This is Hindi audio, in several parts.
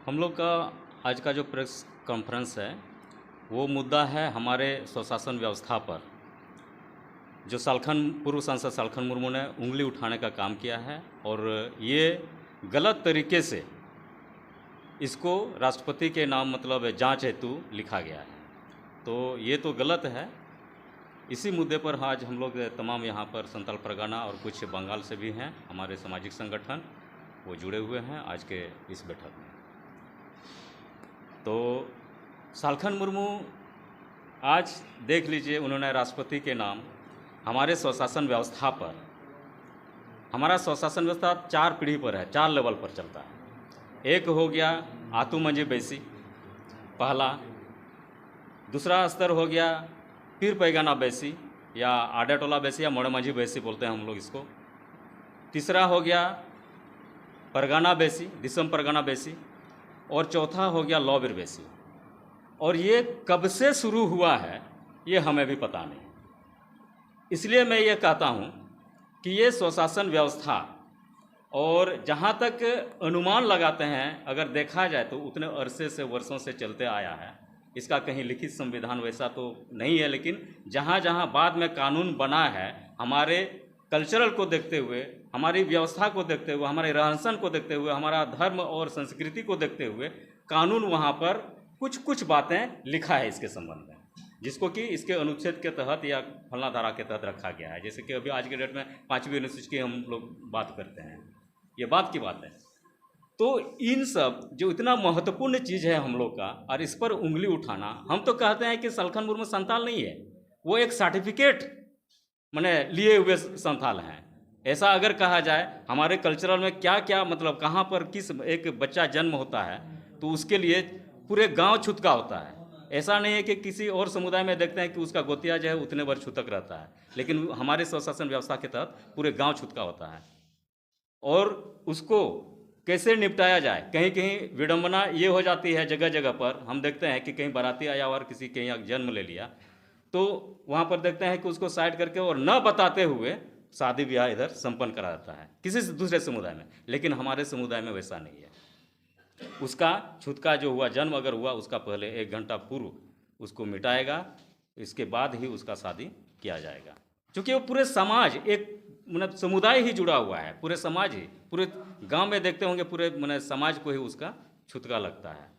हम लोग का आज का जो प्रेस कॉन्फ्रेंस है वो मुद्दा है हमारे स्वशासन व्यवस्था पर, जो पूर्व सांसद सालखन मुर्मू ने उंगली उठाने का काम किया है और ये गलत तरीके से इसको राष्ट्रपति के नाम मतलब जांच हेतु लिखा गया है। तो ये तो गलत है। इसी मुद्दे पर आज हम लोग तमाम यहाँ पर संताल परगना और कुछ बंगाल से भी हैं, हमारे सामाजिक संगठन वो जुड़े हुए हैं आज के इस बैठक में। तो सालखन मुर्मू आज देख लीजिए, उन्होंने राष्ट्रपति के नाम हमारे स्वशासन व्यवस्था पर, हमारा स्वशासन व्यवस्था 4 पीढ़ी पर है, 4 लेवल पर चलता है। एक हो गया आतू मंजी बैसी, पहला। दूसरा स्तर हो गया पीर पैगाना बैसी या आडाटोला बैसी या मोड़े मंझी बैसी बोलते हैं हम लोग इसको। तीसरा हो गया परगना बैसी, दिसम परगना बैसी। और चौथा हो गया लॉबिर बैसी। और ये कब से शुरू हुआ है ये हमें भी पता नहीं। इसलिए मैं ये कहता हूँ कि ये स्वशासन व्यवस्था और जहाँ तक अनुमान लगाते हैं, अगर देखा जाए तो उतने अरसे से वर्षों से चलते आया है। इसका कहीं लिखित संविधान वैसा तो नहीं है, लेकिन जहाँ जहाँ बाद में कानून बना है, हमारे कल्चरल को देखते हुए, हमारी व्यवस्था को देखते हुए, हमारे रहन सहन को देखते हुए, हमारा धर्म और संस्कृति को देखते हुए कानून वहाँ पर कुछ कुछ बातें लिखा है इसके संबंध में, जिसको कि इसके अनुच्छेद के तहत या फलना धारा के तहत रखा गया है। जैसे कि अभी आज के डेट में 5वीं अनुसूची की हम लोग बात करते हैं, ये बात की बात है। तो इन सब जो इतना महत्वपूर्ण चीज़ है हम लोग का, और इस पर उंगली उठाना, हम तो कहते हैं कि सालखन मुर्मू संताल नहीं है, वो एक सर्टिफिकेट मैंने लिए हुए संथाल हैं। ऐसा अगर कहा जाए, हमारे कल्चरल में क्या क्या मतलब कहाँ पर किस एक बच्चा जन्म होता है तो उसके लिए पूरे गांव छूतका होता है। ऐसा नहीं है कि किसी और समुदाय में देखते हैं कि उसका गोतिया जो है उतने वर्ष छूतक रहता है, लेकिन हमारे स्वशासन व्यवस्था के तहत पूरे गांव छूतका होता है। और उसको कैसे निपटाया जाए, कहीं कहीं विडंबना ये हो जाती है जगह जगह पर। हम देखते हैं कि कहीं बाराती आया और किसी के यहाँ जन्म ले लिया, तो वहाँ पर देखते हैं कि उसको साइड करके और न बताते हुए शादी ब्याह इधर संपन्न करा जाता है किसी से दूसरे समुदाय में। लेकिन हमारे समुदाय में वैसा नहीं है। उसका छूतका जो हुआ, जन्म अगर हुआ, उसका पहले 1 घंटा पूर्व उसको मिटाएगा, इसके बाद ही उसका शादी किया जाएगा। क्योंकि वो पूरे समाज, एक मतलब समुदाय ही जुड़ा हुआ है, पूरे समाज ही, पूरे गांव में देखते होंगे पूरे मतलब समाज को ही उसका छूतका लगता है।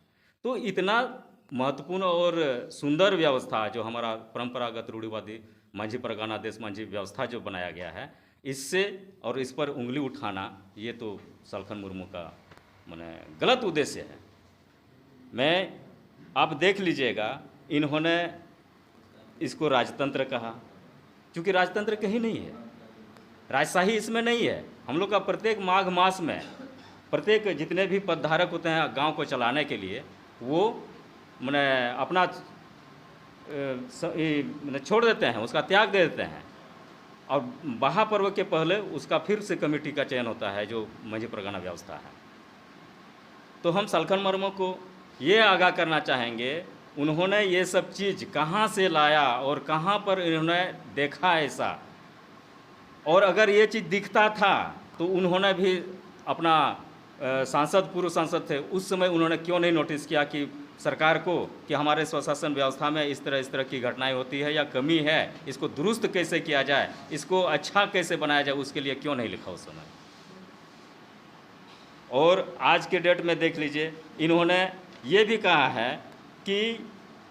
तो इतना महत्वपूर्ण और सुंदर व्यवस्था जो हमारा परंपरागत रूढ़िवादी मांझी परगना देश मांझी व्यवस्था जो बनाया गया है, इससे और इस पर उंगली उठाना ये तो सालखन मुर्मू का माने गलत उद्देश्य है। आप देख लीजिएगा, इन्होंने इसको राजतंत्र कहा, क्योंकि राजतंत्र कहीं नहीं है, राजशाही इसमें नहीं है। हम लोग का प्रत्येक माघ मास में प्रत्येक जितने भी पदधारक होते हैं गांव को चलाने के लिए, वो मैंने अपना छोड़ देते हैं, उसका त्याग दे देते हैं। और महापर्व के पहले उसका फिर से कमेटी का चयन होता है, जो मंझी परगना व्यवस्था है। तो हम सालखन मुर्मू को ये आगाह करना चाहेंगे, उन्होंने ये सब चीज़ कहाँ से लाया और कहाँ पर इन्होंने देखा ऐसा। और अगर ये चीज़ दिखता था तो उन्होंने भी अपना पूर्व सांसद थे, उस समय उन्होंने क्यों नहीं नोटिस किया कि सरकार को कि हमारे स्वशासन व्यवस्था में इस तरह की घटनाएं होती है या कमी है, इसको दुरुस्त कैसे किया जाए, इसको अच्छा कैसे बनाया जाए, उसके लिए क्यों नहीं लिखा उस समय। और आज के डेट में देख लीजिए, इन्होंने ये भी कहा है कि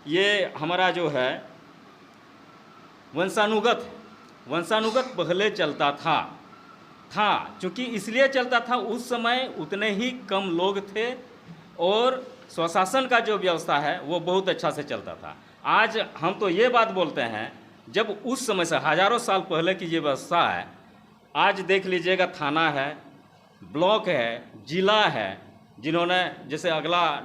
ये हमारा जो है वंशानुगत पहले चलता था क्योंकि इसलिए चलता था, उस समय उतने ही कम लोग थे और स्वशासन का जो व्यवस्था है वो बहुत अच्छा से चलता था। आज हम तो ये बात बोलते हैं, जब उस समय से हजारों साल पहले की ये व्यवस्था है, आज देख लीजिएगा थाना है, ब्लॉक है, जिला है, जिन्होंने जैसे अगला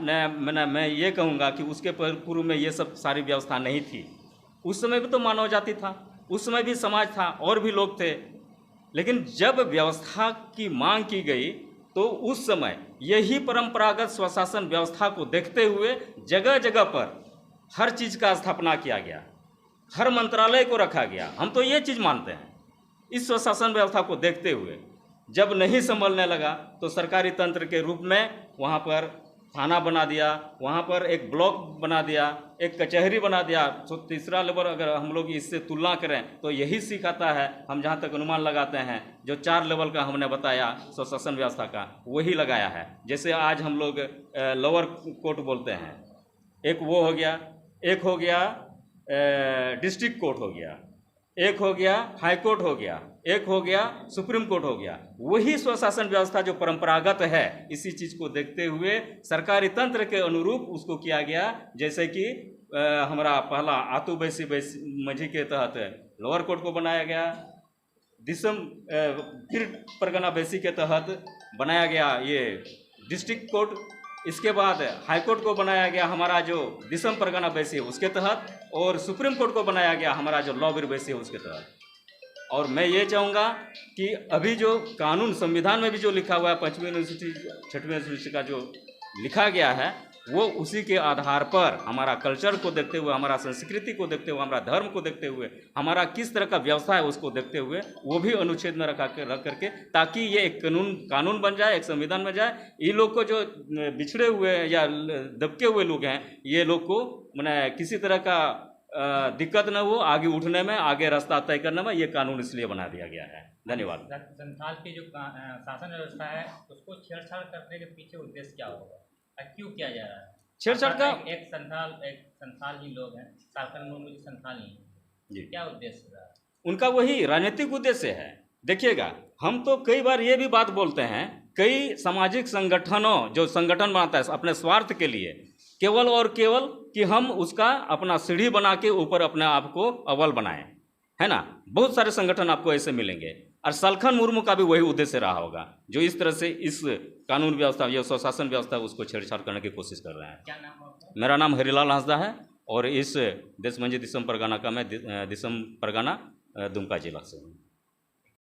मैं ये कहूँगा कि उसके पूर्व में ये सब सारी व्यवस्था नहीं थी। उस समय भी तो मानव जाति था, उस समय भी समाज था और भी लोग थे। लेकिन जब व्यवस्था की मांग की गई तो उस समय यही परंपरागत स्वशासन व्यवस्था को देखते हुए जगह जगह पर हर चीज़ का स्थापना किया गया, हर मंत्रालय को रखा गया। हम तो ये चीज़ मानते हैं, इस स्वशासन व्यवस्था को देखते हुए जब नहीं संभलने लगा तो सरकारी तंत्र के रूप में वहाँ पर थाना बना दिया, वहाँ पर एक ब्लॉक बना दिया, एक कचहरी बना दिया। तो तीसरा लेवल अगर हम लोग इससे तुलना करें तो यही सिखाता है, हम जहाँ तक अनुमान लगाते हैं, जो 4 लेवल का हमने बताया स्वशासन व्यवस्था का, वही लगाया है। जैसे आज हम लोग लोअर कोर्ट बोलते हैं, एक वो हो गया, एक हो गया डिस्ट्रिक्ट कोर्ट हो गया, एक हो गया हाई कोर्ट हो गया, एक हो गया सुप्रीम कोर्ट हो गया। वही स्वशासन व्यवस्था जो परंपरागत है, इसी चीज़ को देखते हुए सरकारी तंत्र के अनुरूप उसको किया गया। जैसे कि हमारा पहला आतू बैसी मंझी के तहत लोअर कोर्ट को बनाया गया, फिर परगना बैसी के तहत बनाया गया ये डिस्ट्रिक्ट कोर्ट, इसके बाद हाई कोर्ट को बनाया गया हमारा जो दिसम परगना बैसी है उसके तहत, और सुप्रीम कोर्ट को बनाया गया हमारा जो लॉ बीर बैसी है उसके तहत। और मैं ये चाहूँगा कि अभी जो कानून संविधान में भी जो लिखा हुआ है, 5वीं अनुसूची 6वीं अनुसूची का जो लिखा गया है, वो उसी के आधार पर हमारा कल्चर को देखते हुए, हमारा संस्कृति को देखते हुए, हमारा धर्म को देखते हुए, हमारा किस तरह का व्यवस्था है उसको देखते हुए, वो भी अनुच्छेद में रख करके, ताकि ये एक कानून बन जाए, एक संविधान बन जाए। ये लोग को जो बिछड़े हुए या दबके हुए लोग हैं, ये लोग को मैंने किसी तरह का दिक्कत न हो आगे उठने में, आगे रास्ता तय करने में, ये कानून इसलिए बना दिया गया है। धन्यवाद। संथाल की जो शासन व्यवस्था है उसको छेड़छाड़ करने के पीछे उद्देश्य क्या होगा, क्यों किया जा रहा है? छेड़छाड़ का एक संथाल ही लोग हैं, सालखन मुर्मू जी संथाल ही जी, क्या उद्देश्य रहा? उनका वही राजनीतिक उद्देश्य है। देखिएगा, हम तो कई बार ये भी बात बोलते हैं, कई सामाजिक संगठनों जो संगठन बनाता है अपने स्वार्थ के लिए, केवल और केवल कि हम उसका अपना सीढ़ी बना के ऊपर अपने आप को अव्वल बनाएं, है ना। बहुत सारे संगठन आपको ऐसे मिलेंगे, और सालखन मुर्मू का भी वही उद्देश्य रहा होगा, जो इस तरह से इस कानून व्यवस्था या स्वशासन व्यवस्था उसको छेड़छाड़ करने की कोशिश कर रहे हैं। क्या नाम है आपका? मेरा नाम हरिलाल हांसदा है, और इस देश मंजी दिसम परगना का मैं दिसम परगना दुमका जिला से हूँ।